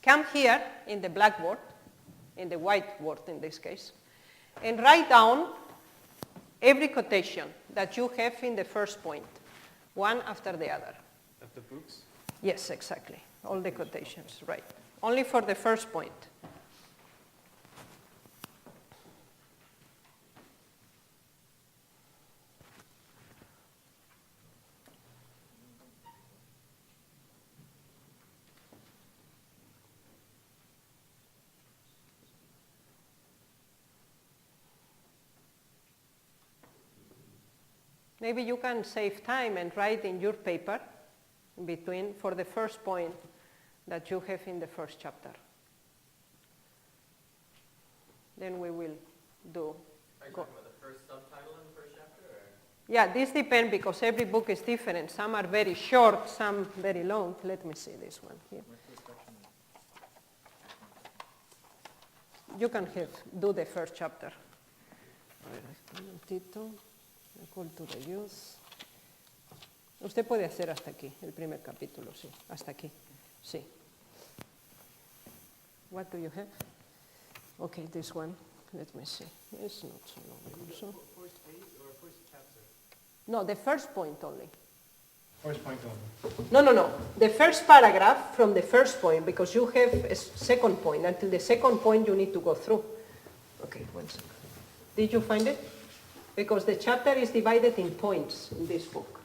come here in the blackboard, in the whiteboard in this case, and write down every quotation that you have in the first point, one after the other. Of the books? Yes, exactly. All the quotations, right. Only for the first point. Maybe you can save time and write in your paper in between for the first point that you have in the first chapter. Then we will do. Are you talking about the first subtitle in the first chapter? Or? Yeah, this depends because every book is different. Some are very short, some very long. Let me see this one here. You can do the first chapter. A ver, un momentito. Call to the youth. Usted puede hacer hasta aquí, el primer capítulo, sí, hasta aquí, sí. What do you have? Okay, this one, let me see. It's not so long also. First page or first chapter? No, the first point only. First point only. No. The first paragraph from the first point, because you have a second point. Until the second point, you need to go through. Okay, 1 second. Did you find it? Because the chapter is divided in points in this book.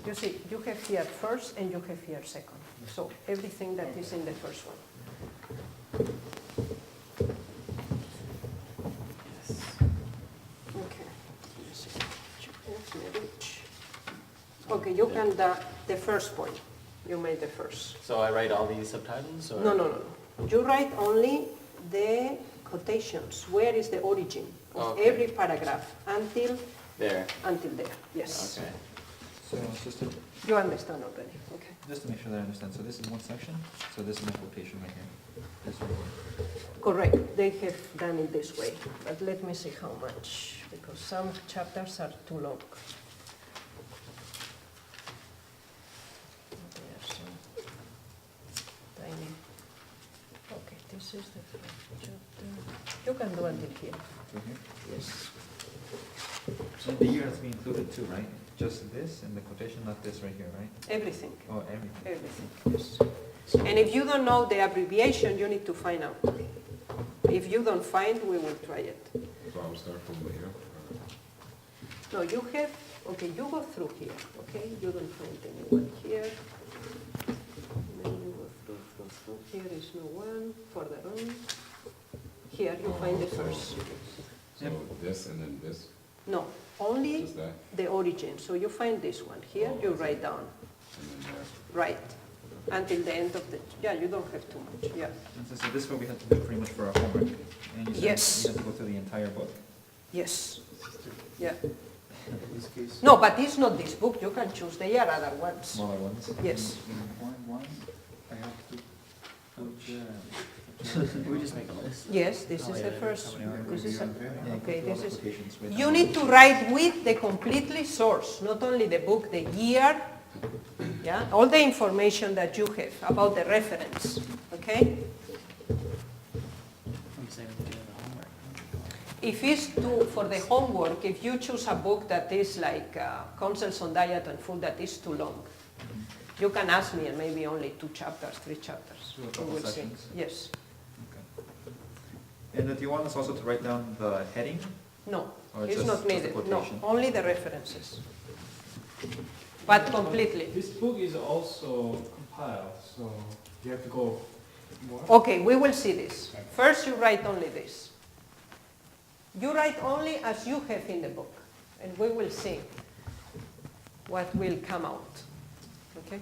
You see, you have here first and you have here second. So everything that is in the first one. Yes. Okay. Okay, you can the first point. You made the first. So I write all these subtitles? Or? No. You write only the quotations. Where is the origin of every paragraph until there? Until there, yes. Okay. So, sister, You understand already, okay. just to make sure that I understand, so this is one section, so this is my quotation right here. This right here. Correct, they have done it this way, but let me see how much, because some chapters are too long. They are so tiny. Okay, this is the first chapter. You can do until here, Right here. yes. So the year has been included too, right? Just this and the quotation, not this right here, right? Everything, Oh, everything. everything, yes. And if you don't know the abbreviation, you need to find out. If you don't find, we will try it. So I will start from here. No, you have, okay, you go through here, okay? You don't find anyone here. And then you go through. Here is no one, further on. Here you find the first. So this and then this, No, only just that, the origin. So you find this one. Here you write down, and then there. right, until the end of the, yeah, you don't have too much, yeah. And so this is what we had to do pretty much for our homework. And you said Yes. you had to go through the entire book. Yes, yeah. In this case. No, but it's not this book. You can choose. They are other ones. Smaller ones. Yes. One, I have to put, We just make a list. Yes, this is the first. This is a, Yeah, okay, all this the is. quotations with You them. need to write with the completely source, not only the book, the year, yeah, all the information that you have about the reference, okay? I'm saying we do the homework. If it's for the homework, if you choose a book that is like Counsels on Diet and Food that is too long, you can ask me and maybe only 2 chapters, 3 chapters. Do a We couple will see. sections. Yes. And do you want us also to write down the heading? No, Or it's just- not just the needed. No, quotation? only the references. But completely. This book is also compiled, so you have to go more. Okay, we will see this. First, you write only this. You write only as you have in the book, and we will see what will come out. Okay?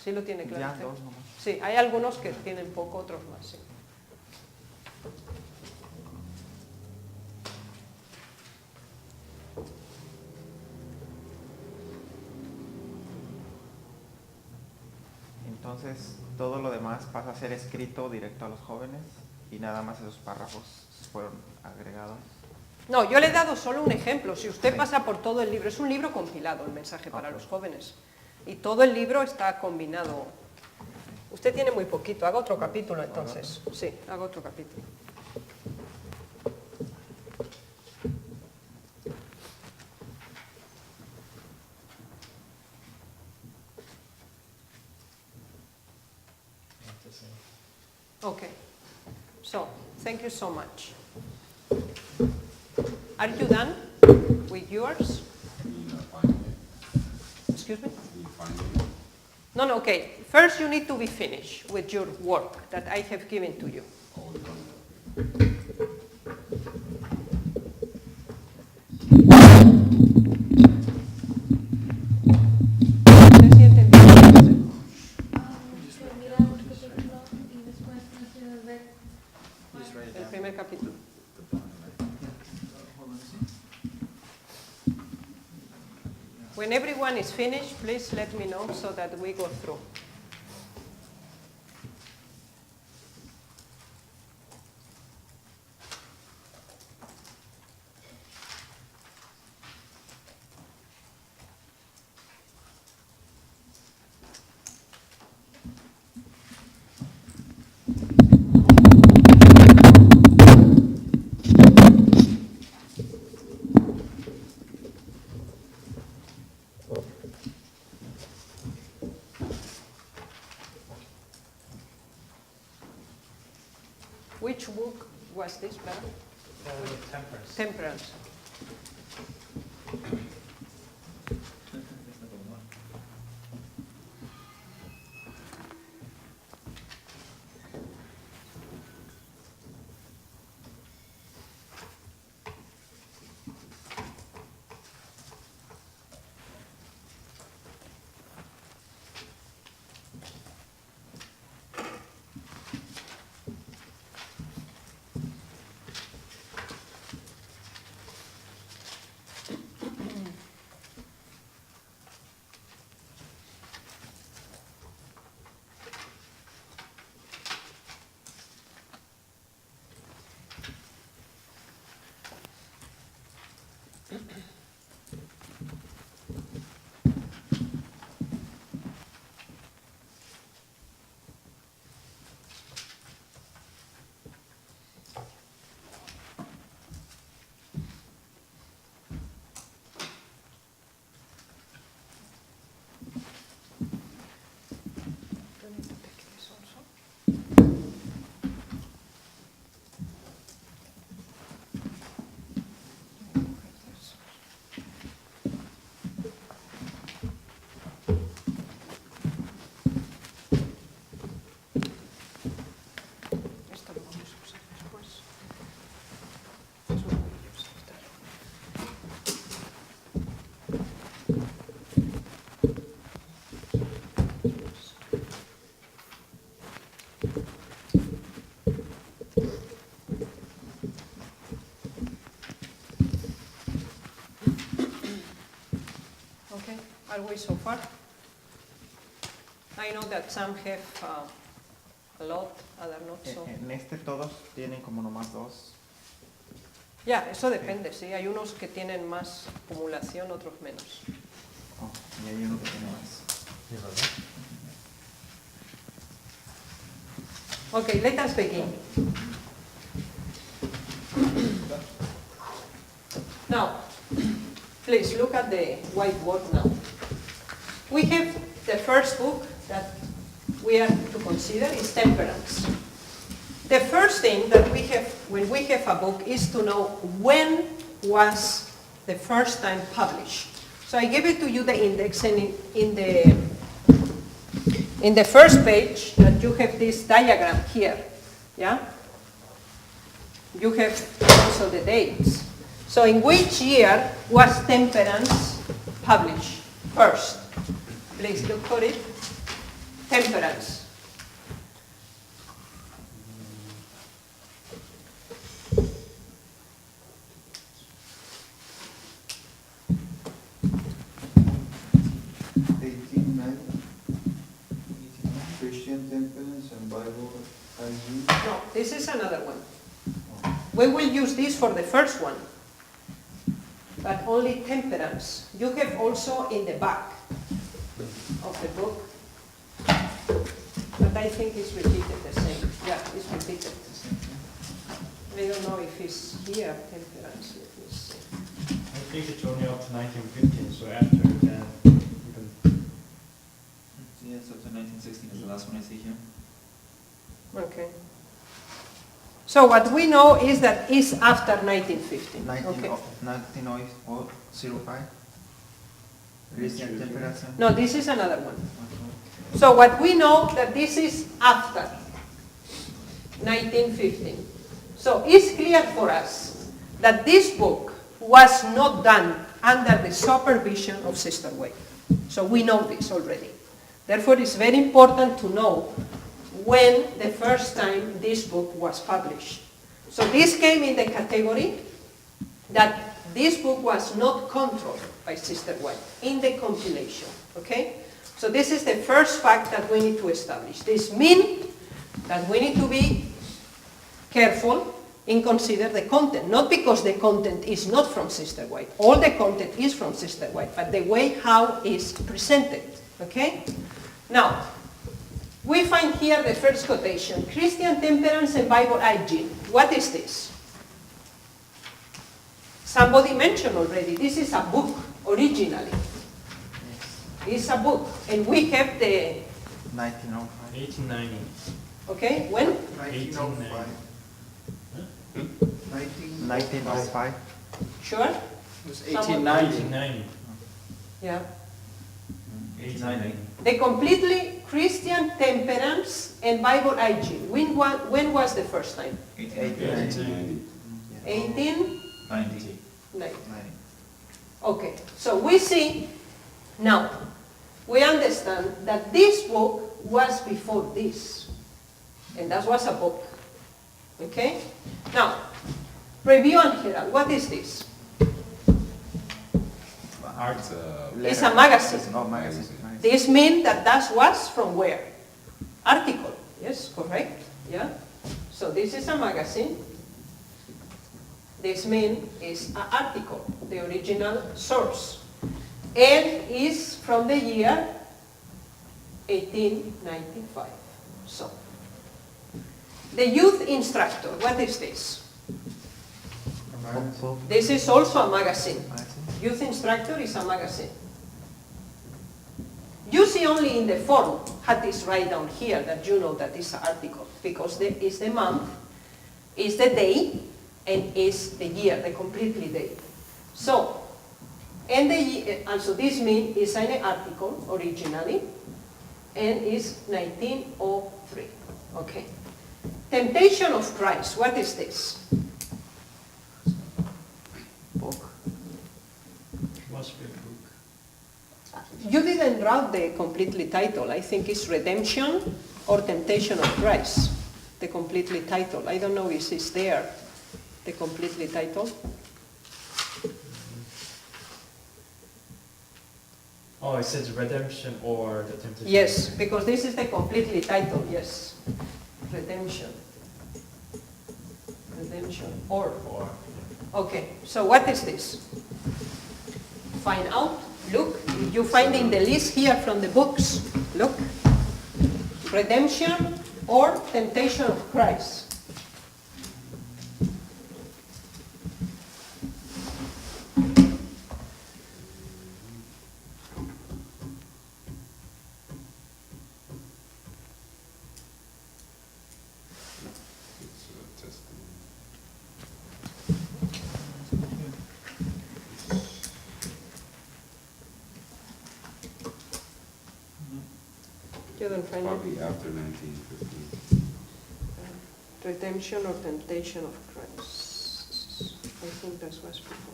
¿Sí lo tiene claro? Ya, usted? dos nomás. Sí, hay algunos que tienen poco, otros más. Sí. Entonces, todo lo demás pasa a ser escrito directo a los jóvenes y nada más esos párrafos fueron agregados. No, yo le he dado solo un ejemplo. Si usted Sí. pasa por todo el libro, es un libro compilado, el mensaje para Ok. los jóvenes. Y todo el libro está combinado. Usted tiene muy poquito, haga otro capítulo entonces. Sí, haga otro capítulo. Okay. So, thank you so much. Are you done with yours? You not finding it? Excuse me? You finding it? No, no, okay. First you need to be finished with your work that I have given to you. Oh, it's on ¿Usted sí entendió? Que mira el capítulo y después no se ve. You just write it El down. primer capítulo. The bottom, right? Hold on, see? When everyone is finished, please let me know so that we go through. Which book was this, brother? Temperance. Temperance. That's number one. Do you need to take this also? Esto lo vamos a usar después. Eso lo voy a usar. Okay, are we so far? I know that some have a lot, other not so. En este todos tienen como nomás dos. Ya, eso depende, sí. Hay unos que tienen más acumulación, otros menos. Oh, y hay uno que tiene más. Okay, let us begin. Now, please look at the whiteboard now. We have the first book that we are to consider is Temperance. The first thing that we have when we have a book is to know when was the first time published. So I give it to you the index, and in the first page that you have this diagram here, yeah? You have also the dates. So in which year was Temperance published first? Please look for it. Temperance. Christian Temperance and Bible IG. No, this is another one. We will use this for the first one, but only Temperance. You have also in the back a book, but I think it's repeated the same. Yeah, it's repeated. I don't know if it's here, temperance, let me see. I think it's only up to 1915, so after that, you can. Yeah, so to 1916 is the last one I see here. Okay. So what we know is that it's after 1915. 1905. Christian temperance. No, this is another one. So what we know that this is after 1915. So it's clear for us that this book was not done under the supervision of Sister White. So we know this already. Therefore, it's very important to know when the first time this book was published. So this came in the category that this book was not controlled by Sister White in the compilation, okay? So this is the first fact that we need to establish. This means that we need to be careful in consider the content, not because the content is not from Sister White. All the content is from Sister White, but the way how it's presented, okay? Now, we find here the first quotation, Christian Temperance and Bible Hygiene. What is this? Somebody mentioned already, this is a book, originally. It's a book, and we have the, 1905. 1890. okay, when? 1905. 1905. Sure? It was Someone- 1890. 1890. Yeah. 1890. The completely Christian Temperance and Bible Hygiene. When was the first time? 1890. 1890. 90. Okay, so we see now, we understand that this book was before this, and that was a book. Okay? Now, Review and Herald, what is this? It's a It's a magazine. Oh, magazine. This means that was from where? Article, yes, correct? Yeah? So this is a magazine. This means it's an article, the original source. And is from the year 1895. So, the youth instructor, what is this? This is also a magazine. Youth instructor is a magazine. You see only in the form, had this right down here that you know that it's an article, because it's the month, it's the day, and it's the year, the completely day. So, and also this means it's an article originally, and it's 1903. Okay. Temptation of Christ, what is this? Book. Must be a book. You didn't write the completely title. I think it's Redemption or Temptation of Christ, the completely title. I don't know if it's there, the completely title. Oh, it says redemption or the temptation. Yes, because this is the completely title, yes. Redemption. Redemption or. Or Okay, so what is this? Find out, look, you find in the list here from the books, look. Redemption or Temptation of Christ. It's a testimony. You don't find it? Probably after 1915. Redemption or Temptation of Christ. I think that was before.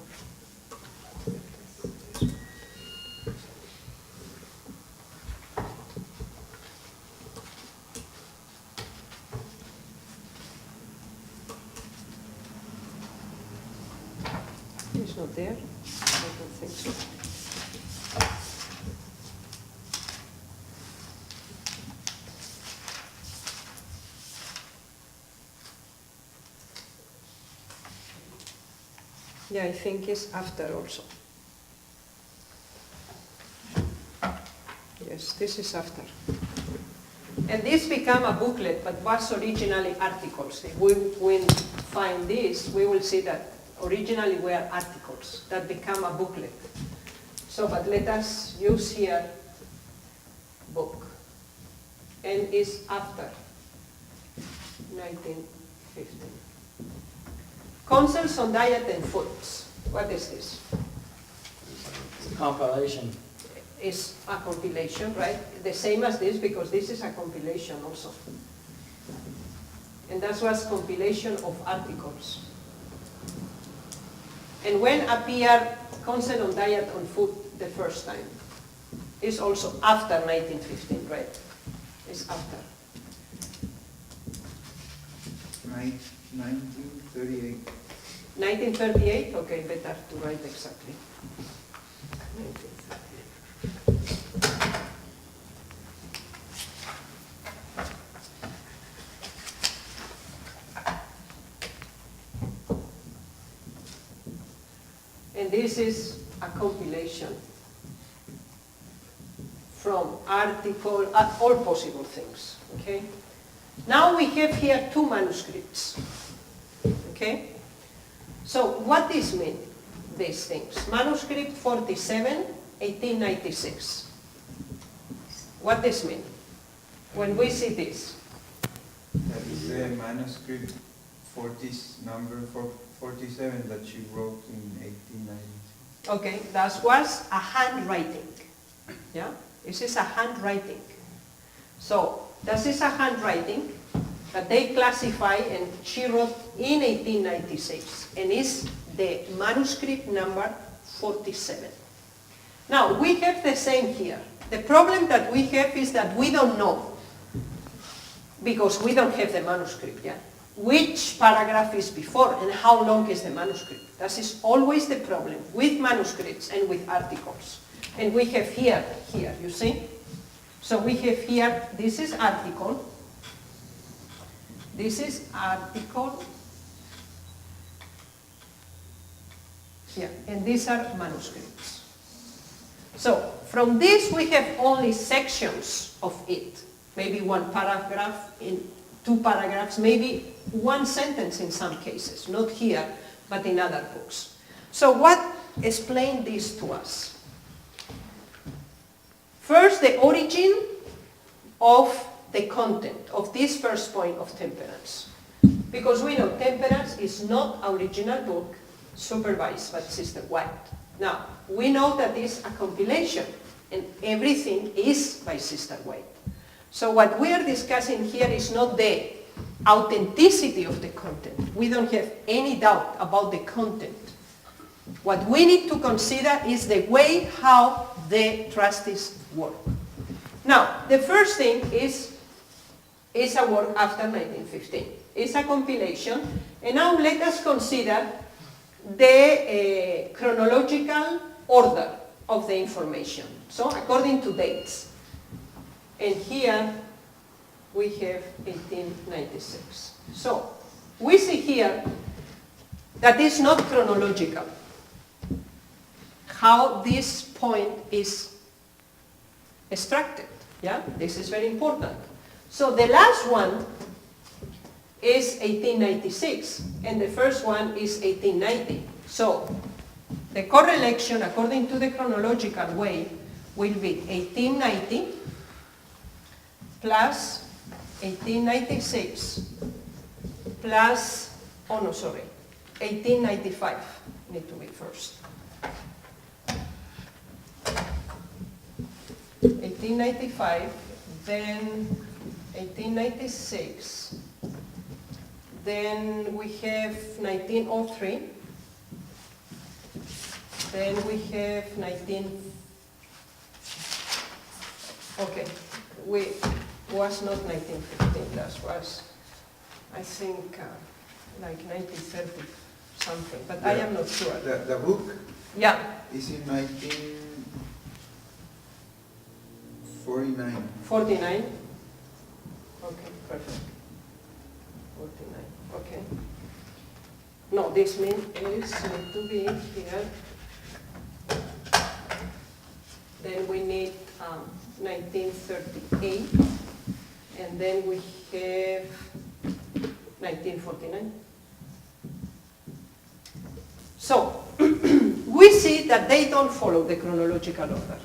It's not there? I don't think so. Yeah, I think it's after also. Yes. Yes, this is after. And this became a booklet, but was originally articles. If we will find this, we will see that originally were articles that become a booklet. So, but let us use here book. And is after 1915. Counsels on diet and foods. What is this? It's a compilation. Is a compilation, right? The same as this, because this is a compilation also. And that was compilation of articles. And when appeared Counsel on Diet on Food the first time? It's also after 1915, right? It's after. 1938. 1938? Okay, better to write exactly. 1938. And this is a compilation from article, all possible things, okay? Now we have here two manuscripts, okay? So what this mean, these things? Manuscript 47, 1896. What this mean? When we see this? That is the manuscript number 47 that she wrote in 1890. Okay, that was a handwriting, yeah? This is a handwriting. So, this is a handwriting that they classify, and she wrote in 1896, and is the manuscript number 47. Now, we have the same here. The problem that we have is that we don't know, because we don't have the manuscript, yeah? Which paragraph is before and how long is the manuscript. That is always the problem with manuscripts and with articles. And we have here, you see? So we have here, this is article. This is article. Yeah, and these are manuscripts. So from this we have only sections of it. Maybe one paragraph, in two paragraphs, maybe one sentence in some cases. Not here, but in other books. So what explained this to us? First, the origin of the content of this first point of temperance. Because we know temperance is not an original book supervised by Sister White. Now, we know that it's a compilation and everything is by Sister White. So what we are discussing here is not the authenticity of the content. We don't have any doubt about the content. What we need to consider is the way how the trustees work. Now, the first thing is a work after 1915. It's a compilation. And now let us consider the chronological order of the information. So according to dates. And here we have 1896. So we see here that it's not chronological. How this point is extracted. Yeah, this is very important. So the last one is 1896 and the first one is 1890. So the correlation according to the chronological way will be 1890 plus 1896 plus, 1895 need to be first. 1895, then 1896, then we have 1903, then we have was not 1915, that was, I think, like 1930 something, but I am not sure. The book Yeah, is in 1949. 49. Okay, perfect. 49, okay. No, this means need to be here. Then we need 1938, and then we have 1949. So, we see that they don't follow the chronological order.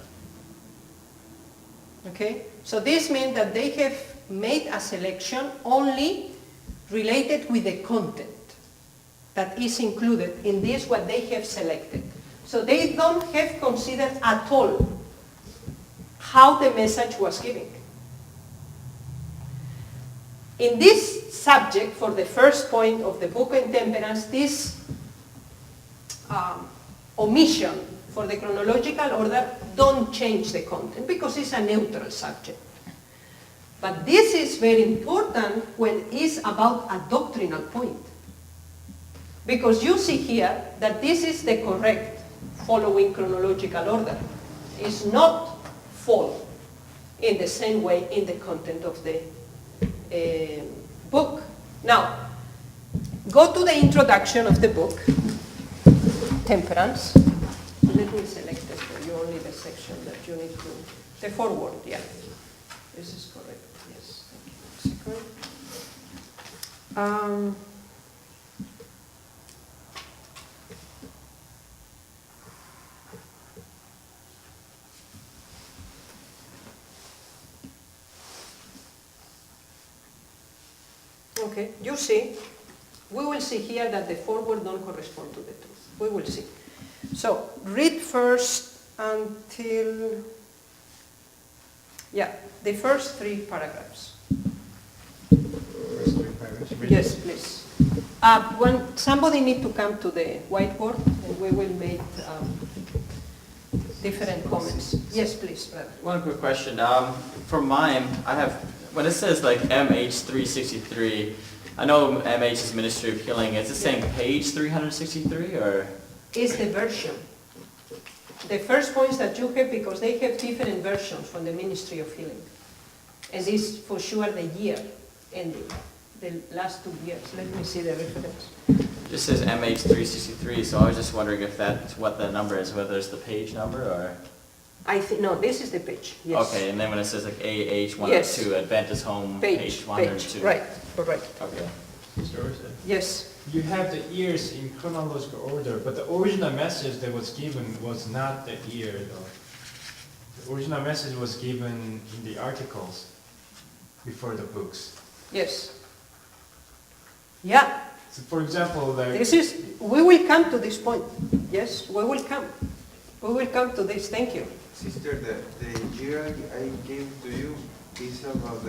Okay? So this means that they have made a selection only related with the content that is included in this what they have selected. So they don't have considered at all how the message was given. In this subject, for the first point of the book in Temperance, this omission for the chronological order don't change the content because it's a neutral subject. But this is very important when it's about a doctrinal point. Because you see here that this is the correct following chronological order. It's not fall in the same way in the content of the book. Now, go to the introduction of the book, Temperance. Let me select it for you, only the section that you need to, the foreword, yeah. This is correct, yes. Thank you. Second. Okay, you see, we will see here that the foreword don't correspond to the truth. We will see. So, read first until, yeah, the first 3 paragraphs. First 3 paragraphs. Yes, please. Somebody need to come to the whiteboard and we will make different comments. Yes, please, brother. One quick question. For mine, I have, when it says like MH363, I know MH is Ministry of Healing. Is it saying page 363 or? Is the version. The first points that you have, because they have different versions from the Ministry of Healing. And this for sure the year ending, the last 2 years. Let me see the reference. It just says MH363, so I was just wondering if that's what the number is, whether it's the page number or? I think, no, this is the page, yes. Okay, and then when it says like AH102, Yes. Adventist Home, page 102. Right, correct. Okay. Mr. Orce, Yes, you have the years in chronological order, but the original message that was given was not the year though. The original message was given in the articles before the books. yes. Yeah, So for example, like, this is, we will come to this point. Yes, we will come. We will come to this, thank you. Sister, the year I gave to you is about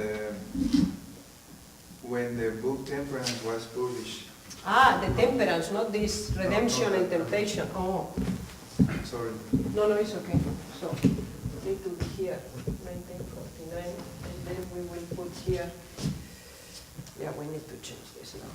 when the book Temperance was published. Ah, the temperance, not this redemption and temptation. Oh, Sorry. no, it's okay. So, need to be here, 1949, and then we will put here, yeah, we need to change this now.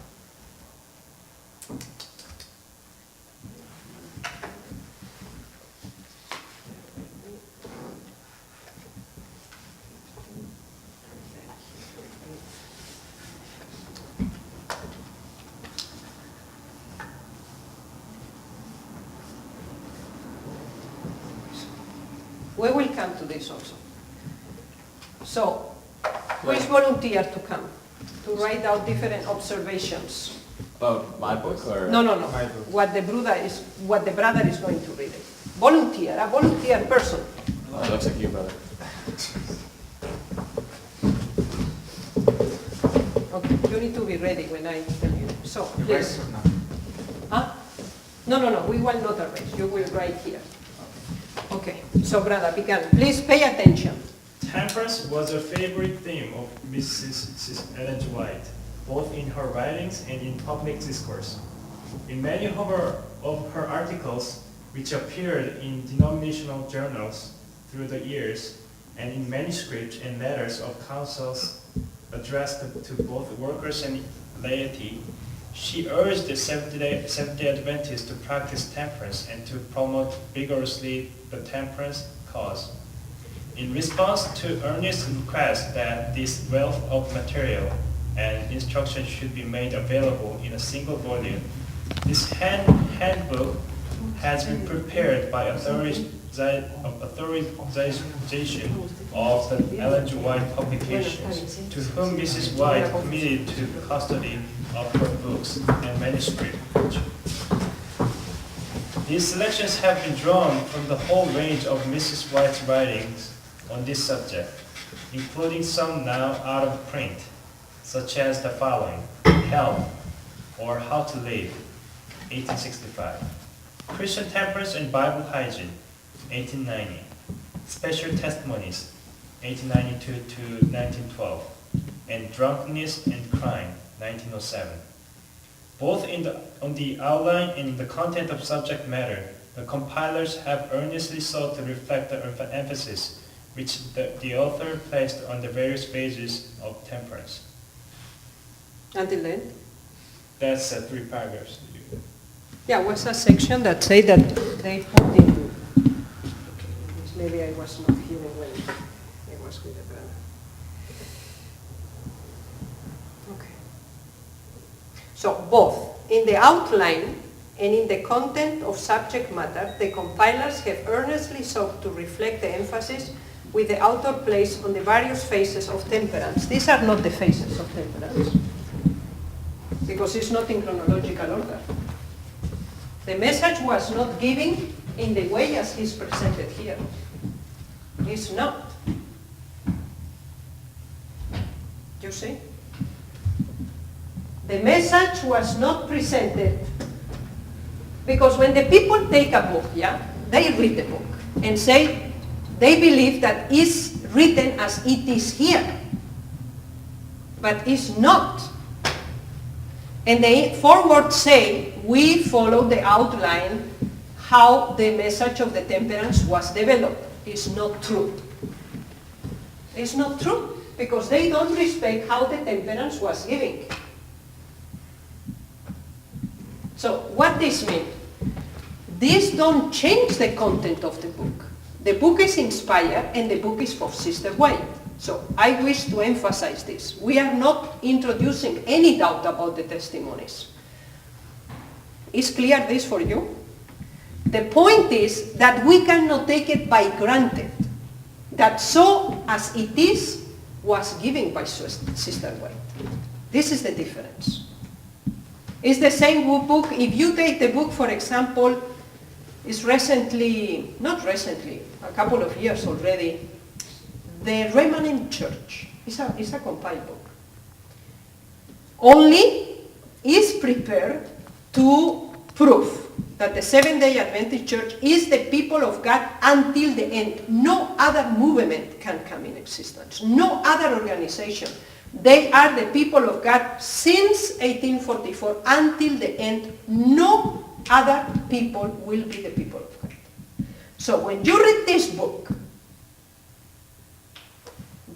We will come to this also. So, who is volunteer to come? To write out different observations. About my book or? No. My book. What the brother is going to read it. Volunteer, a volunteer person. Oh, it looks like you, brother. Okay, you need to be ready when I tell you. So, yes. Erase or not? Huh? No, we will not erase. You will write here. Okay, so brother, begin. Please pay attention. Temperance was a favorite theme of Mrs. Ellen G. White, both in her writings and in public discourse. In many of her articles, which appeared in denominational journals through the years, and in manuscripts and letters of counsels addressed to both workers and laity, she urged the Seventh-day Adventists to practice temperance and to promote vigorously the temperance cause. In response to earnest requests that this wealth of material and instruction should be made available in a single volume, this handbook has been prepared by authorization of the Ellen G. White publications, to whom Mrs. White committed to custody of her books and manuscript. These selections have been drawn from the whole range of Mrs. White's writings on this subject, including some now out of print, such as the following: Health, or How to Live, 1865. Christian Temperance and Bible Hygiene, 1890. Special Testimonies, 1892 to 1912. And Drunkenness and Crime, 1907. Both on the outline and in the content of subject matter, the compilers have earnestly sought to reflect the emphasis which the author placed on the various phases of temperance. Until then? That's 3 paragraphs. Yeah, was a section that said that they put in, maybe I was not hearing when I was with the banner. Okay. So both in the outline and in the content of subject matter, the compilers have earnestly sought to reflect the emphasis with the author placed on the various phases of temperance. These are not the phases of temperance, because it's not in chronological order. The message was not given in the way as is presented here. It's not. You see? The message was not presented, because when the people take a book, yeah, they read the book and say they believe that it's written as it is here, but it's not. And they forward say, we follow the outline how the message of the temperance was developed. It's not true. It's not true, because they don't respect how the temperance was given. So what this means? This don't change the content of the book. The book is inspired and the book is for Sister White. So I wish to emphasize this. We are not introducing any doubt about the testimonies. Is clear this for you? The point is that we cannot take it by granted that so as it is was given by Sister White. This is the difference. It's the same book. If you take the book, for example, it's recently, not recently, a couple of years already, The Remanent Church. It's a compiled book. Only is prepared to prove that the Seventh-day Adventist Church is the people of God until the end. No other movement can come in existence. No other organization. They are the people of God since 1844 until the end. No other people will be the people of God. So when you read this book,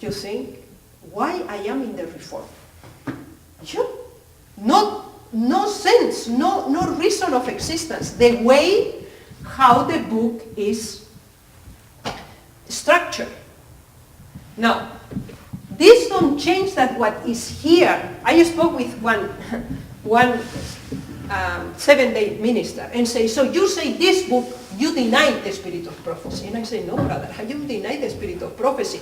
you think, why I am in the Reform? No sense, no reason of existence. The way how the book is structured. Now, this don't change that what is here. I spoke with one Seventh-day minister and say, so you say this book, you deny the spirit of prophecy. And I say, no, brother, how you deny the spirit of prophecy?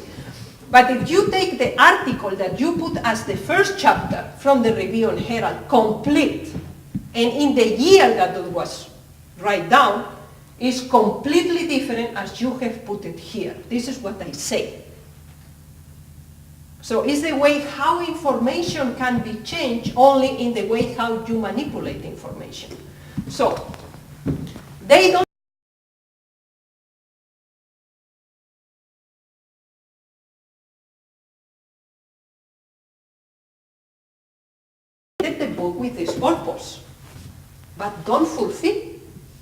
But if you take the article that you put as the first chapter from the Review and Herald, complete, and in the year that it was write down, is completely different as you have put it here. This is what I say. So it's the way how information can be changed only in the way how you manipulate information. So they don't the book with this purpose, but don't fulfill.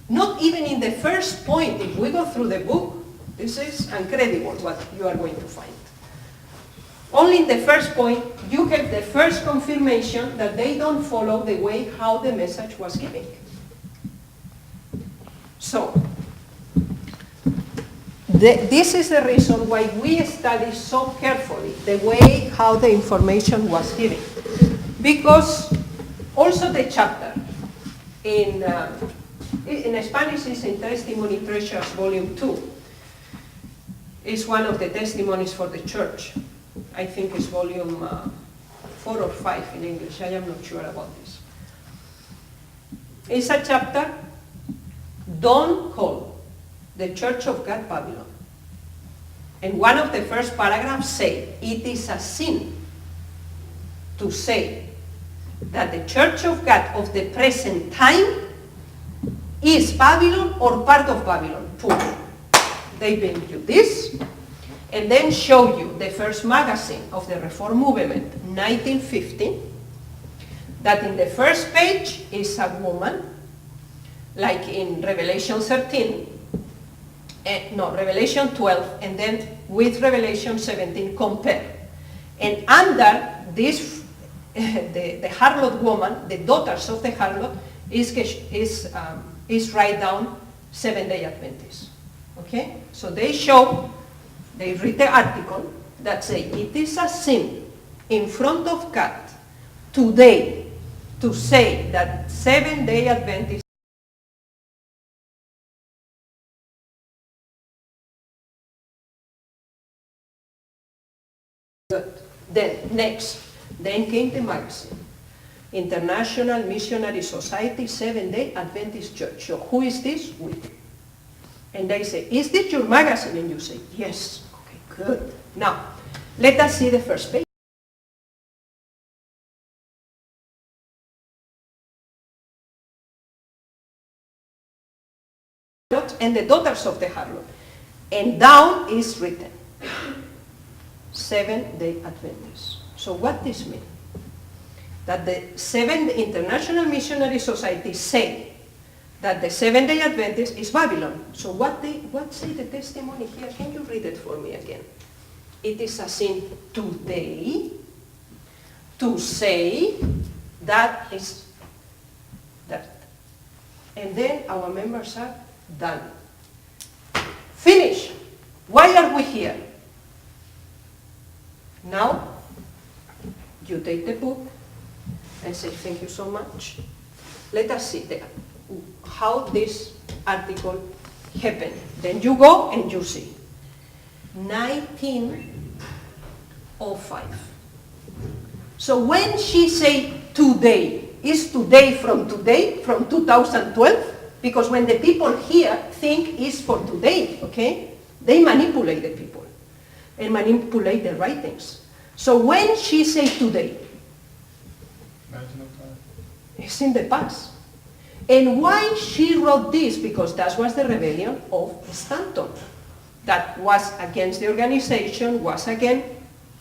Not even in the first point. If we go through the book, this is incredible what you are going to find. Only in the first point, you have the first confirmation that they don't follow the way how the message was given. So, this is the reason why we study so carefully the way how the information was given. Because also the chapter in Spanish is in Testimony Treasures Volume 2. is one of the testimonies for the church. I think it's volume 4 or 5 in English. I am not sure about this. It's a chapter, Don't Call the Church of God Babylon. And one of the first paragraphs say, it is a sin to say that the Church of God of the present time is Babylon or part of Babylon. Boom. They bring you this, and then show you the first magazine of the Reform Movement, 1950, that in the first page is a woman, like in Revelation 13, Revelation 12, and then with Revelation 17 compare. And under this, the harlot woman, the daughters of the harlot, is write down Seventh-day Adventists. Okay? So they read the article that say it is a sin in front of God today to say that Seventh-day Adventists good. Then came the magazine, International Missionary Society, Seventh-day Adventist Church. So who is this? We. And they say, is this your magazine? And you say, yes. Okay, good. Now, let us see the first page. And the daughters of the harlot. And down is written, Seventh-day Adventists. So what this means? That the International Missionary Society say that the Seventh-day Adventist is Babylon. So what say the testimony here? Can you read it for me again? It is a sin today to say that is that. And then our members are done. Finish. Why are we here? Now, you take the book and say, thank you so much. Let us see how this article happened. Then you go and you see. 1905. So when she say today, is today from 2012? Because when the people here think it's for today, okay? They manipulate the people and manipulate the writings. So when she say today, it's in the past. And why she wrote this? Because that was the rebellion of Stanton. That was against the organization, was against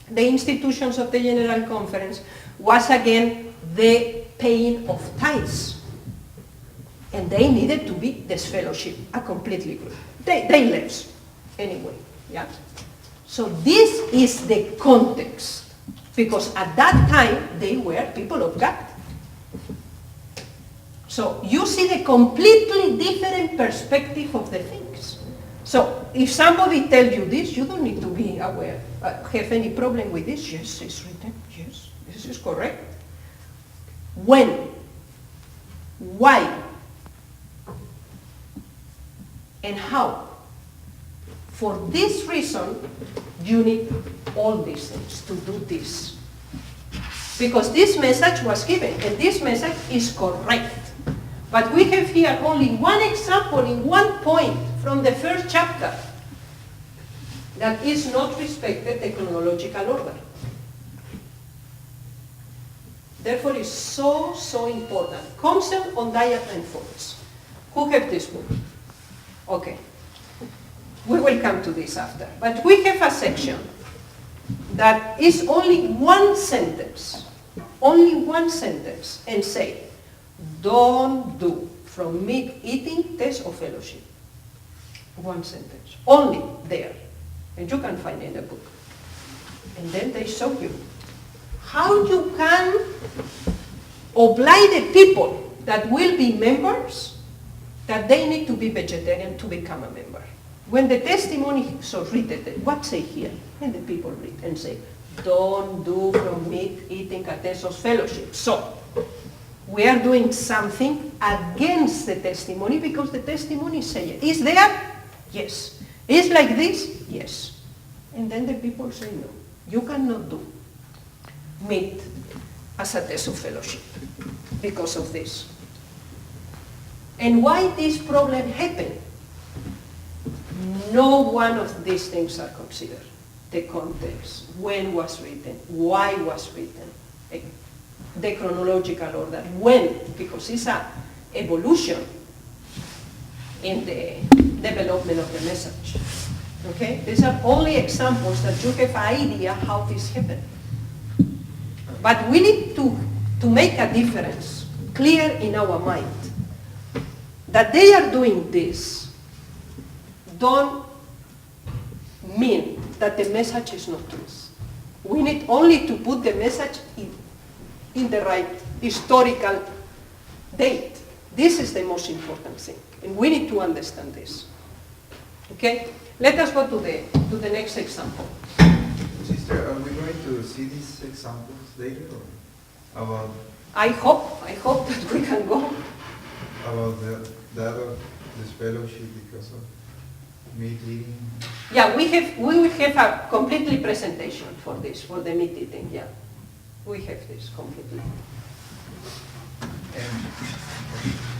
the institutions of the General Conference, was against the paying of tithes. And they needed to be disfellowship, a completely group. They left anyway, yeah? So this is the context, because at that time they were people of God. So you see the completely different perspective of the things. So if somebody tells you this, you don't need to be aware, have any problem with this. Yes, it's written. Yes, this is correct. When? Why? And how? For this reason, you need all these things to do this. Because this message was given, and this message is correct. But we have here only one example in one point from the first chapter that is not respected the chronological order. Therefore, it's so important. Concept on diagram faults. Who have this book? Okay. We will come to this after. But we have a section that is only one sentence, and say, don't do from meat eating, test, or fellowship. One sentence, only there. And you can find it in the book. And then they show you how you can oblige the people that will be members that they need to be vegetarian to become a member. When the testimony so read it, what say here? And the people read and say, don't do from meat eating a test of fellowship. So we are doing something against the testimony because the testimony says it. Is there? Yes. Is like this? Yes. And then the people say, no, you cannot do meet as a test of fellowship because of this. And why this problem happened? No one of these things are considered. The context, when was written, why was written, the chronological order, when, because it's an evolution in the development of the message. Okay? These are only examples that you have an idea how this happened. But we need to make a difference, clear in our mind, that they are doing this don't mean that the message is not true. We need only to put the message in the right historical date. This is the most important thing, and we need to understand this. Okay? Let us go to the next example. Sister, are we going to see these examples later or about I hope that we can go. about that of this fellowship because of meat eating? Yeah, we will have a completely presentation for this, for the meat eating, yeah. We have this completely.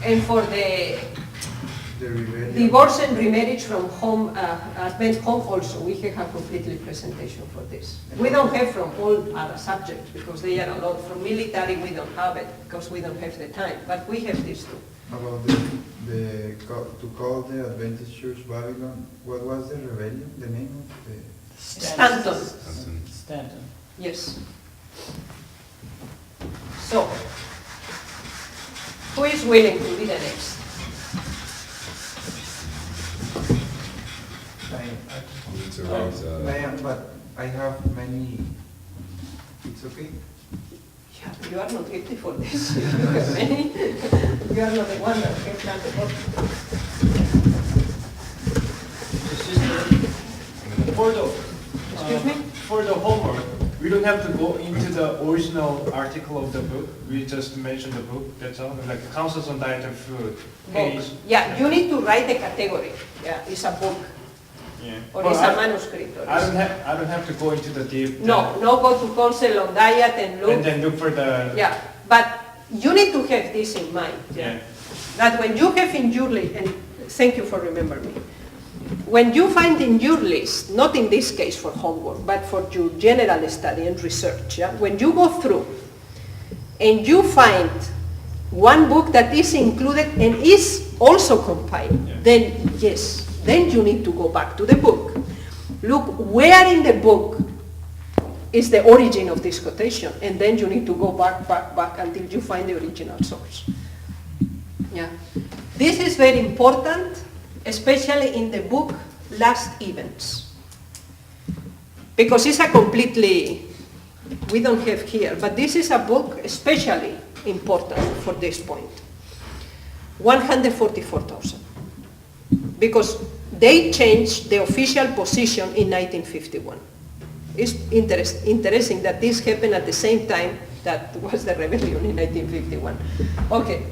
And for the rebellion. divorce and remarriage from home, advent home also, we have a completely presentation for this. We don't have from all other subjects because they are a lot. From military we don't have it because we don't have the time, but we have this too. About to call the Adventist Church Babylon, what was the rebellion, the name of the... Stanton. Stanton. Yes. So, who is willing to be the next? It's around, but I have many, it's okay? Yeah, you are not guilty for this. You have many. You are not the one that has done the work. Excuse me? For the homework, we don't have to go into the original article of the book. We just mention the book, that's all. Like Counsels on Diet and Food. Book. Yeah, you need to write the category. Yeah, it's a book. Yeah. Or Well, it's a manuscript. Or I don't have to go into the deep. No, go to Counsel on Diet and look. And then look for the. Yeah, but you need to have this in mind. Yeah. That when you have in your list, and thank you for remembering me, when you find in your list, not in this case for homework, but for your general study and research, yeah? When you go through and you find one book that is included and is also compiled, Yeah. then yes, then you need to go back to the book. Look where in the book is the origin of this quotation, and then you need to go back until you find the original source. Yeah. This is very important, especially in the book Last Events. Because it's a completely, we don't have here, but this is a book especially important for this point. 144,000. Because they changed the official position in 1951. It's interesting that this happened at the same time that was the rebellion in 1951. Okay,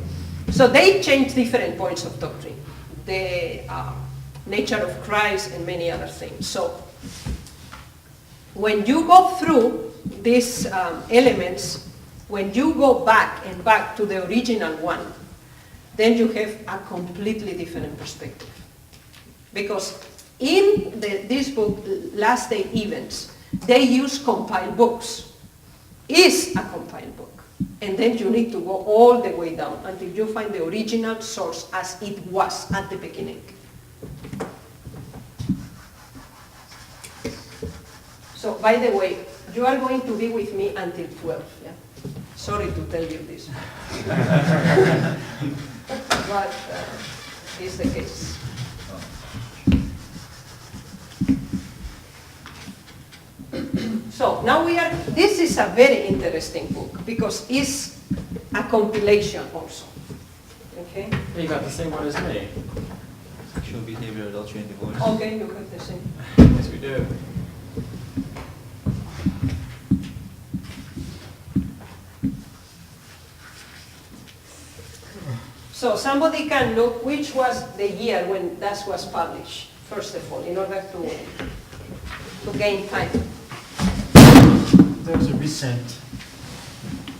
so they changed different points of doctrine. The nature of Christ and many other things. So when you go through these elements, when you go back and back to the original one, then you have a completely different perspective. Because in this book, Last Day Events, they use compiled books. Is a compiled book. And then you need to go all the way down until you find the original source as it was at the beginning. So, by the way, you are going to be with me until 12, yeah? Sorry to tell you this. But it's the case. So now this is a very interesting book because it's a compilation also. Okay? You got the same one as me. Sexual behavior, adultery, and divorce. Okay, you have the same. Yes, we do. So somebody can look which was the year when that was published, first of all, in order to to gain time. There's a recent.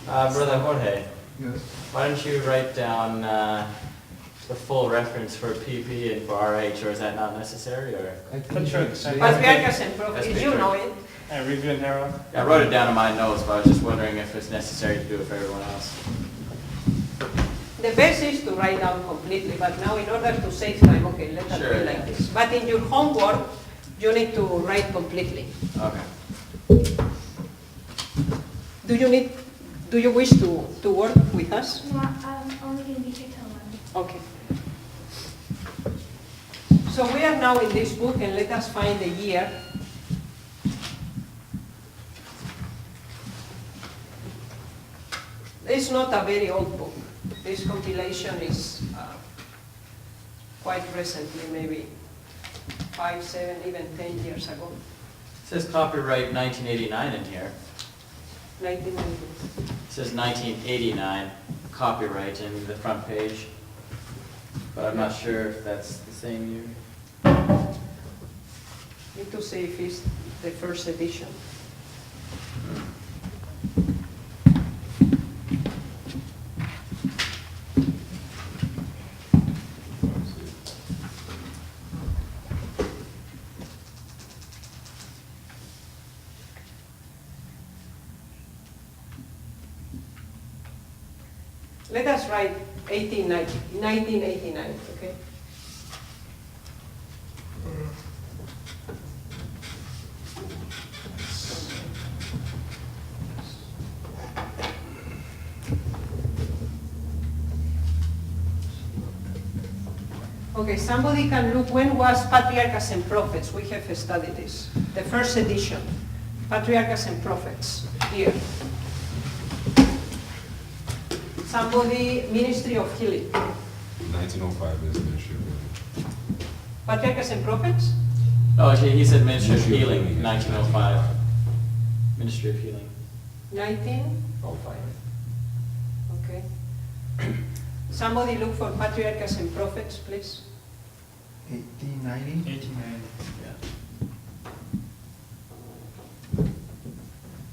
Brother Jorge, Yes. why don't you write down the full reference for PP and for RH, or is that not necessary, or? Patriarchs and Patriarchs and prophets, That's you know it. Review and Herald. I wrote it down in my notes, but I was just wondering if it's necessary to do it for everyone else. The best is to write down completely, but now in order to save time, okay, let us Sure, do like yeah. this. But in your homework, you need to write completely. Okay. Do you wish to work with us? No, I'm only going to be here till 1. Okay. So we are now in this book, and let us find the year. It's not a very old book. This compilation is quite recently, maybe 5, 7, even 10 years ago. It says copyright 1989 in here. 1990. It says 1989 copyright in the front page, but I'm not sure if that's the same year. Need to see if it's the first edition. Let us write 1989, okay? Okay, somebody can look, when was Patriarchs and Prophets? We have studied this. The first edition, Patriarchs and Prophets, here. Somebody, Ministry of Healing. 1905 is Ministry of Healing. Patriarchs and Prophets? Oh, he said Ministry of Ministry of Healing, Healing, 1905. Ministry of Healing. 1905. Okay. Somebody look for Patriarchs and Prophets, please. 1890? 1890.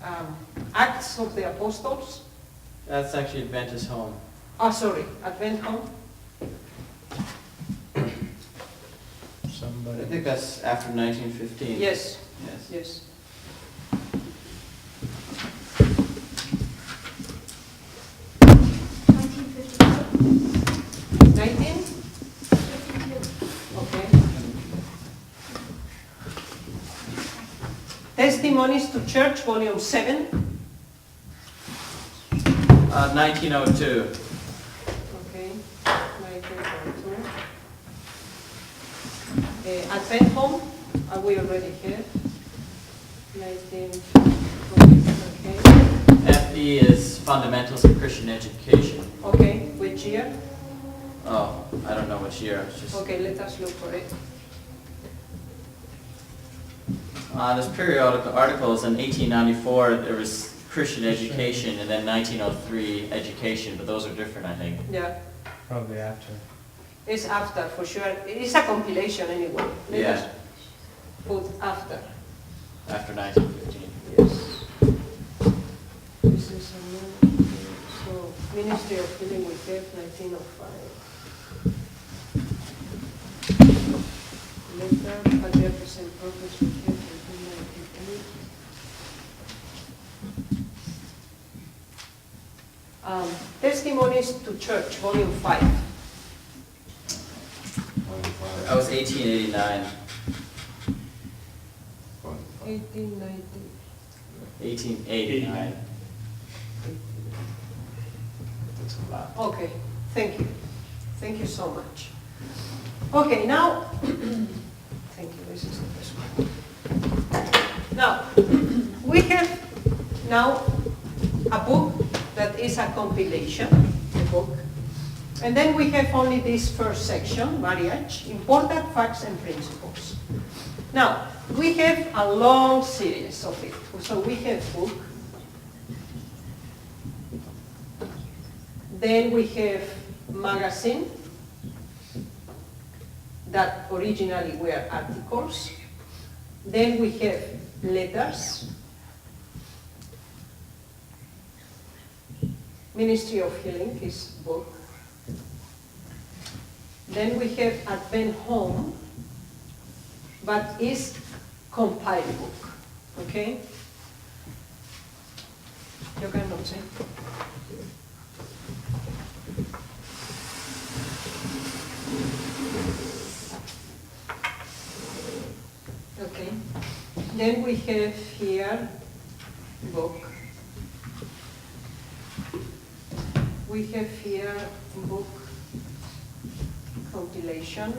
Yeah. Acts of the Apostles. That's actually Adventist Home. Oh, sorry, Advent Home. I think that's after 1915. Yes, Yes. yes. $1952. 19? 52. Okay. Testimonies to Church, Volume 7. 1902. Okay, 1902. Advent Home, are we already here? 19, okay. FE is Fundamentals of Christian Education. Okay, which year? Oh, I don't know which year. It's just Okay, let us look for it. there's periodical articles in 1894. There was Christian education, and then 1903 education, but those are different, I think. Yeah, Probably after. it's after for sure. It's a compilation anyway. Let us Yeah, put after. after 1915. Yes. This is a new, so Ministry of Healing we have 1905. Letter, Patriarchs and Prophets we have 1998. Testimonies to Church, Volume 5. That was 1889. 1890. 1889. That's a lot. Okay, thank you. Thank you so much. Okay, now, thank you, this is the best one. Now, we have now a book that is a compilation, the book. And then we have only this first section, marriage, important facts and principles. Now, we have a long series of it. So we have book. Then we have magazine, that originally were articles. Then we have letters. Ministry of Healing, his book. Then we have Advent Home, but it's compiled book, okay? You cannot say. Okay. Then we have here book. We have here book compilation.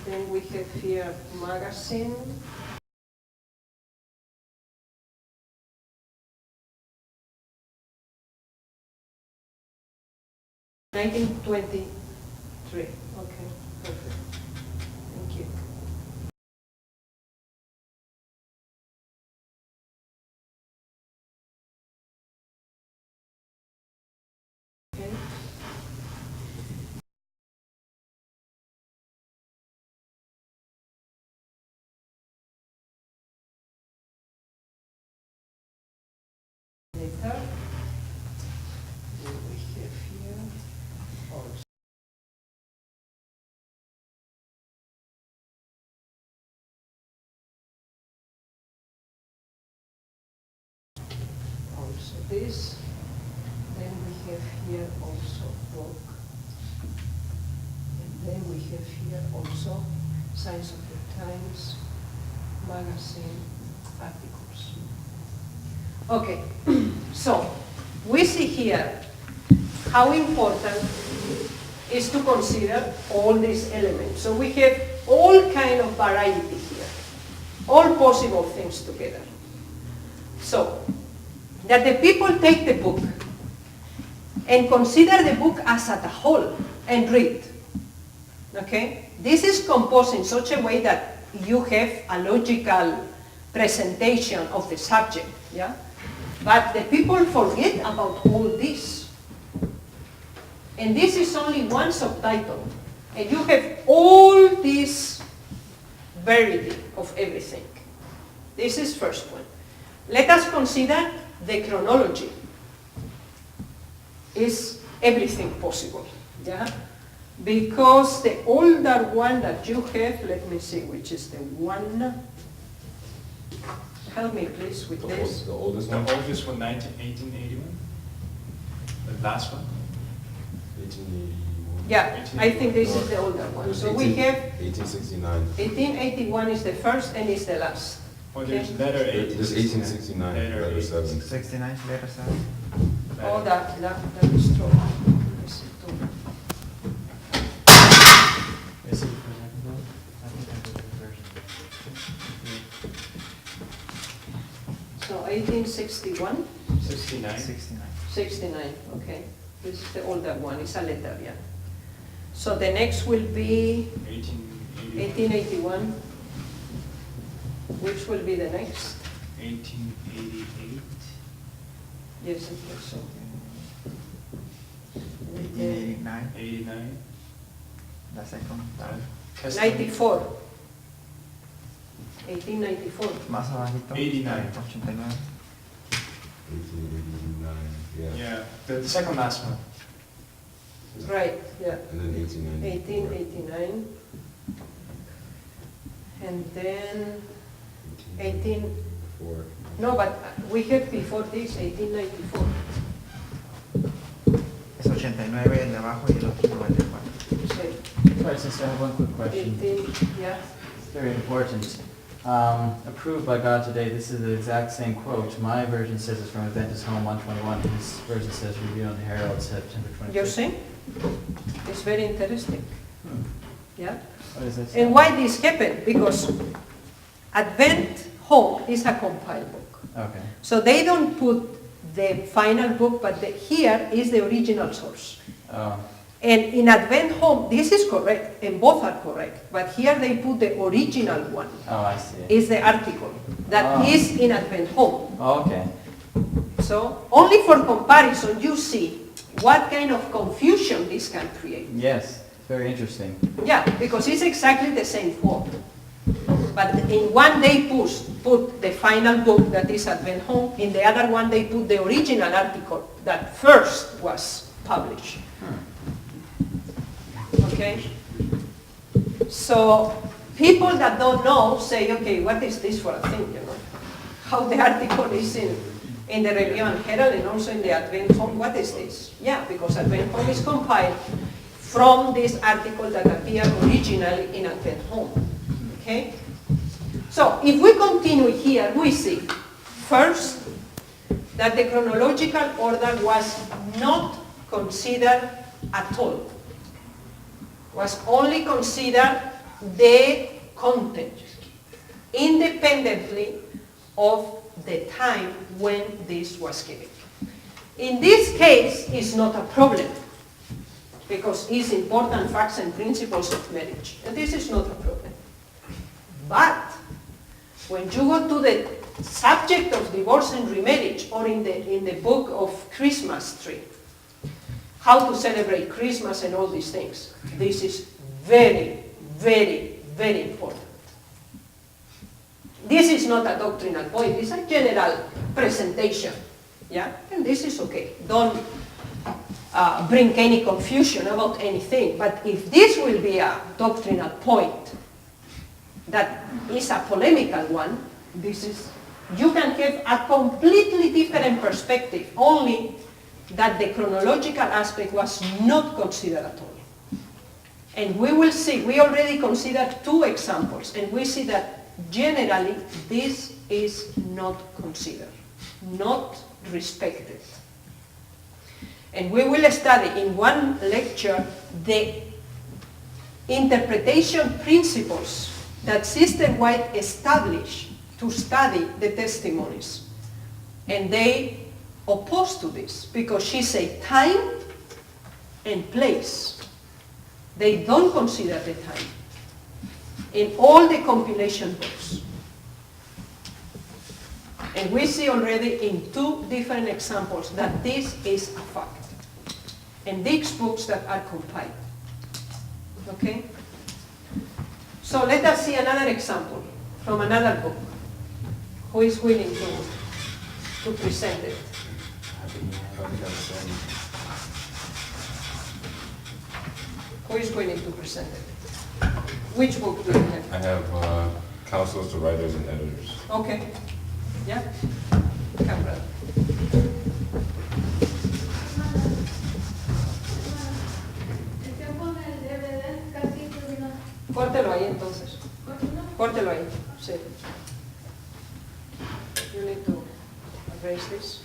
Then we have here magazine. (1923). Okay, perfect. Thank you. Okay. Later, we have here also. Also this. Then we have here also book. And then we have here also Signs of the Times, magazine, articles. Okay, so we see here how important is to consider all these elements. So we have all kind of variety here, all possible things together. So that the people take the book and consider the book as a whole and read. Okay? This is composed in such a way that you have a logical presentation of the subject. Yeah? But the people forget about all this. And this is only one subtitle. And you have all this variety of everything. This is first one. Let us consider the chronology. Is everything possible? Yeah? Because the older one that you have, let me see which is the one. Help me please with this. The oldest The one? oldest one, 1881? The last one? 1881. Yeah, I think this is the older one. So we have 1869. 1881 is the first and is the last. Oh, there's letter 8. There's 1869, letter 7. 69, letter 7. Oh, that is true. Is it true? Is it presentable? I think I did the version. So 1861, 69. 69. 69, okay. This is the older one, it's a letter, yeah. So the next will be 1881. 1881. Which will be the next? 1888. Yes, I think so. 1889, 89. la second. Testament. 94. 1894. Más abajito. 89. 89. 1889, yeah. Yeah, the second last one. Right, yeah. And then 1894. 1889. And then 18, 4. no, but we had before this 1894. Es 89 el de abajo y el otro 94. So Sorry, sister, I have one quick question. 18, yeah. It's very important. Approved by God today, this is the exact same quote. My version says it's from Adventist Home 121. His version says Review on the Herald, September 25th. You see? It's very interesting. Hmm. Yeah. What is this? And why this happened? Because Advent Home is a compiled book. Okay. So they don't put the final book, but here is the original source. Oh, And in Advent Home, this is correct, and both are correct, but here they put the original one, oh, I see. is the article that Oh. is in Advent Home. Oh, okay. So only for comparison, you see what kind of confusion this can create. Yes, very interesting. Yeah, because it's exactly the same quote. But in one they put the final book that is Advent Home, in the other one they put the original article that first was published. Okay? So people that don't know say, okay, what is this for a thing, you know? How the article is in the Review and Herald and also in the Advent Home, what is this? Yeah, because Advent Home is compiled from this article that appeared originally in Advent Home. Okay? So if we continue here, we see first that the chronological order was not considered at all. Was only considered the content independently of the time when this was given. In this case, it's not a problem because it's important facts and principles of marriage, and this is not a problem. But when you go to the subject of divorce and remarriage, or in the book of Christmas tree, how to celebrate Christmas and all these things, this is very, very, very important. This is not a doctrinal point, it's a general presentation, yeah? And this is okay. Don't bring any confusion about anything, but if this will be a doctrinal point that is a polemical one, you can have a completely different perspective, only that the chronological aspect was not considered at all. And we will see, we already considered 2 examples, and we see that generally this is not considered, not respected. And we will study in one lecture the interpretation principles that Sister White established to study the testimonies. And they oppose to this because she said time and place. They don't consider the time in all the compilation books. And we see already in 2 different examples that this is a fact. And these books that are compiled. Okay? So let us see another example from another book. Who is willing to present it? Who is willing to present it? Which book do you have? I have Counsels to Writers and Editors. Okay. Yeah? Come, brother. Córtelo ahí entonces. Córtelo ahí. Sí. You need to erase this.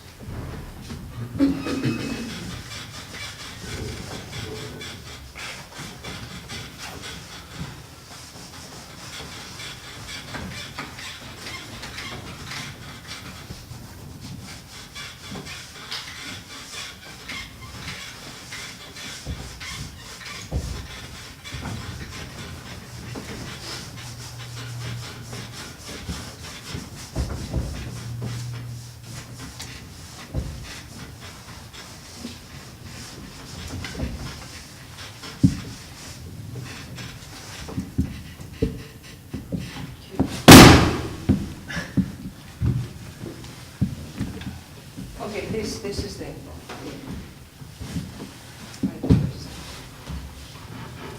Okay, this is the...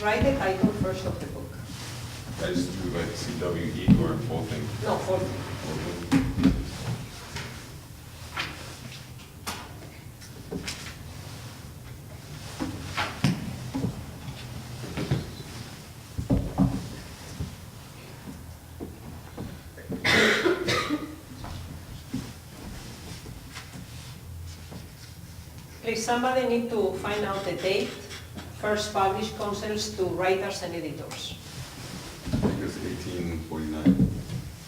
Write the title first of the book. I just do like CWE or full thing. No, for please, somebody need to find out the date. First published Counsels to Writers and Editors. I think it's 1849.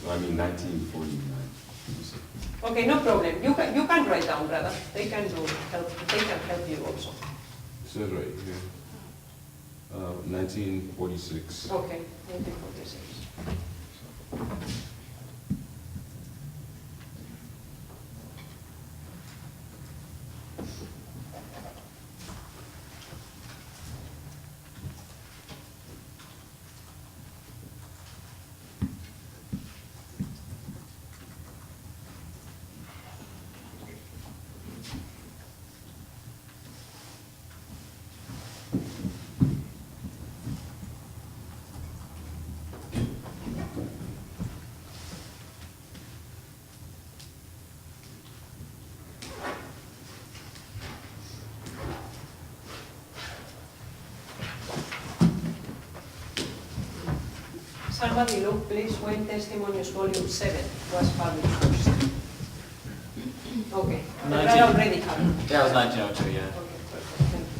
No, I mean 1949. Okay, no problem. You can write down, brother. They can help. They can help you also. It says right here. 1946. Okay, 1946. somebody look please when Testimonies Volume 7 was published first. Okay, I 19 already have it. Yeah, it was 1902, yeah. Okay, perfect, thank you.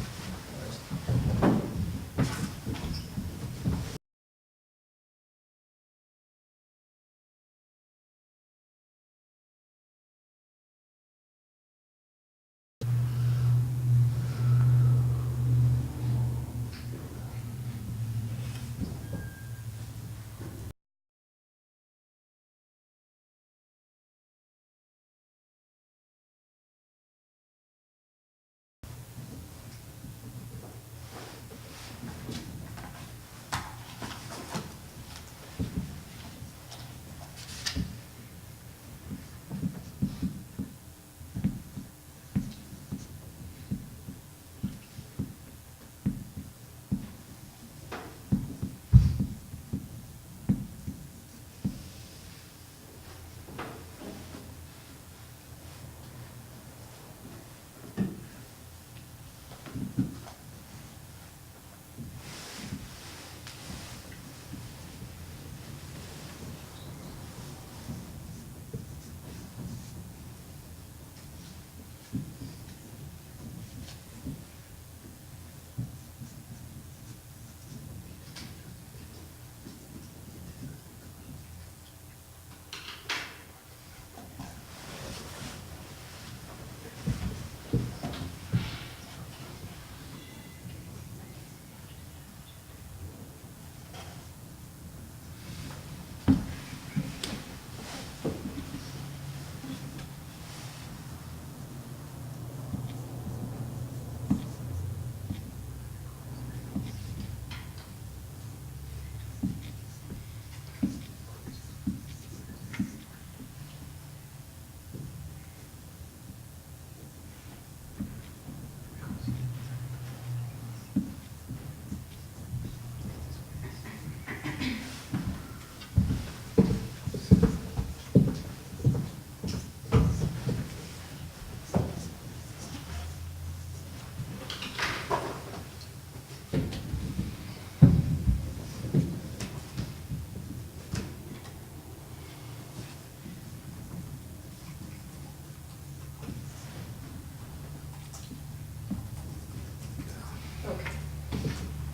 Okay.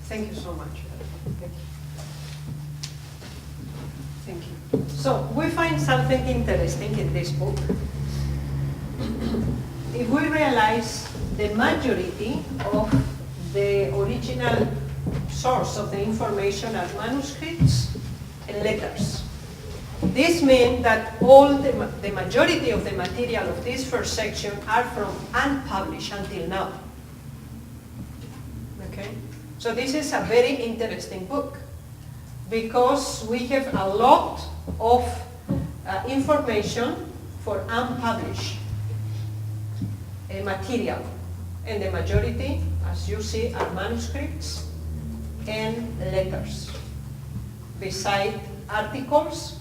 Thank you so much. Thank you. Thank you. So we find something interesting in this book. If we realize the majority of the original source of the information are manuscripts and letters. This means that all the majority of the material of this first section are from unpublished until now. Okay? So this is a very interesting book because we have a lot of information for unpublished material. And the majority, as you see, are manuscripts and letters, beside articles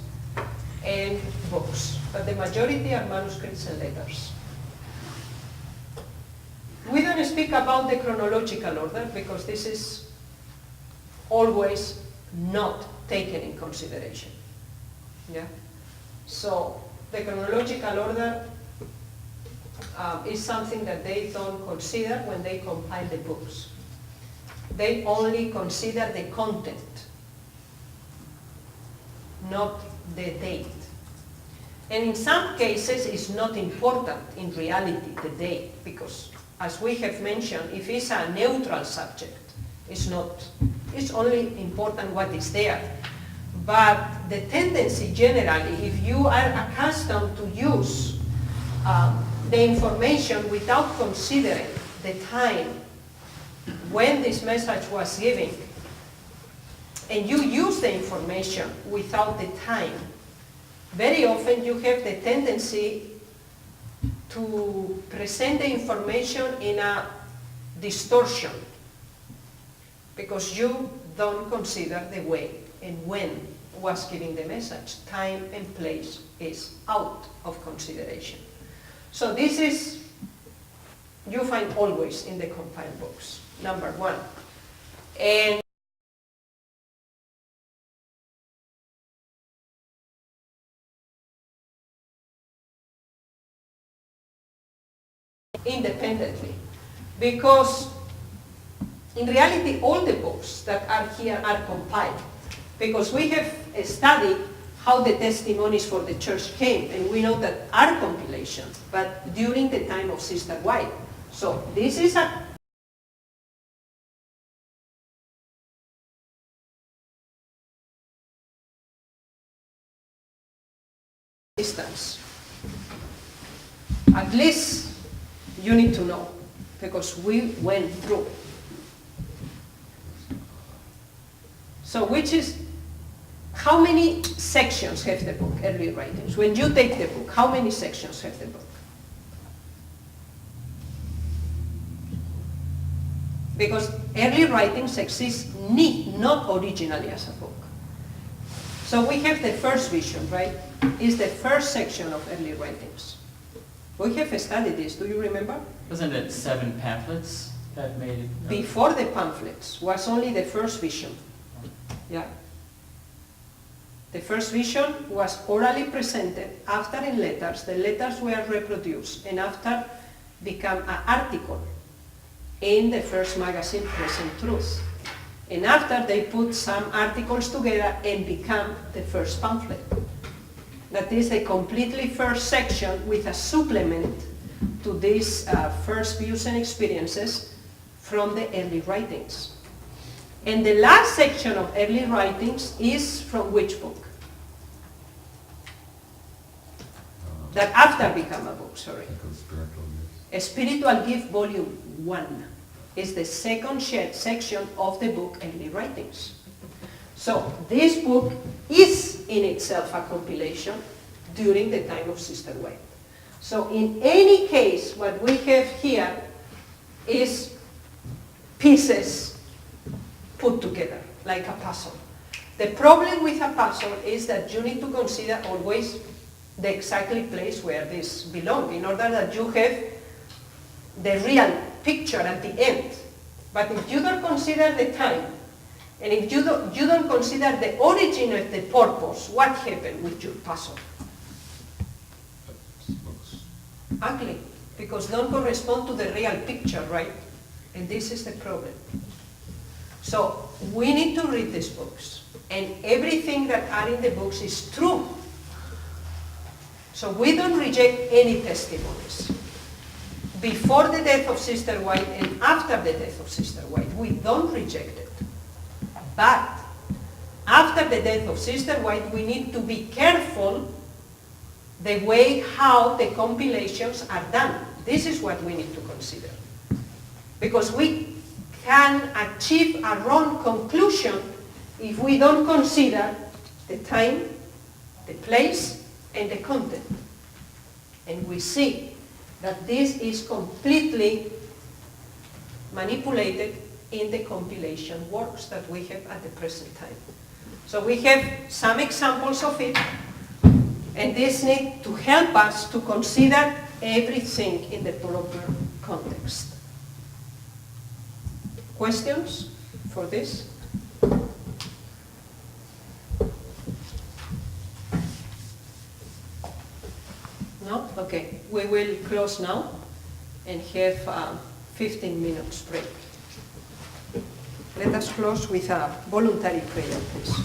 and books. But the majority are manuscripts and letters. We don't speak about the chronological order because this is always not taken in consideration. Yeah? So the chronological order is something that they don't consider when they compile the books. They only consider the content, not the date. And in some cases it's not important in reality, the date, because as we have mentioned, if it's a neutral subject, it's only important what is there. But the tendency generally, if you are accustomed to use the information without considering the time when this message was given, and you use the information without the time, very often you have the tendency to present the information in a distortion because you don't consider the way and when was giving the message. Time and place is out of consideration. So this is, you find always in the compiled books, number one. And independently, because in reality all the books that are here are compiled, because we have studied how the testimonies for the church came, and we know that are compilations, but during the time of Sister White. So this is a distance. At least you need to know, because we went through. So how many sections have the book, Early Writings? When you take the book, how many sections have the book? Because Early Writings exist not originally as a book. So we have the first vision, right? Is the first section of Early Writings. We have studied this, do you remember? Wasn't it 7 pamphlets that made it? Before the pamphlets was only the first vision. Yeah. The first vision was orally presented, after in letters, the letters were reproduced, and after became an article in the first magazine, Present Truth. And after they put some articles together and become the first pamphlet. That is a completely first section with a supplement to these first views and experiences from the early writings. And the last section of early writings is from which book? That after became a book, sorry. A Spiritual Gift, Volume 1 is the second section of the book Early Writings. So this book is in itself a compilation during the time of Sister White. So in any case, what we have here is pieces put together, like a puzzle. The problem with a puzzle is that you need to consider always the exactly place where this belongs, in order that you have the real picture at the end. But if you don't consider the time, and if you don't consider the origin of the purpose, what happened with your puzzle? Ugly, because don't correspond to the real picture, right? And this is the problem. So we need to read these books, and everything that are in the books is true. So we don't reject any testimonies. Before the death of Sister White and after the death of Sister White, we don't reject it. But after the death of Sister White, we need to be careful the way how the compilations are done. This is what we need to consider. Because we can achieve a wrong conclusion if we don't consider the time, the place, and the content. And we see that this is completely manipulated in the compilation works that we have at the present time. So we have some examples of it, and this needs to help us to consider everything in the proper context. Questions for this? No? Okay. We will close now and have 15 minutes break. Let us close with a voluntary prayer, please.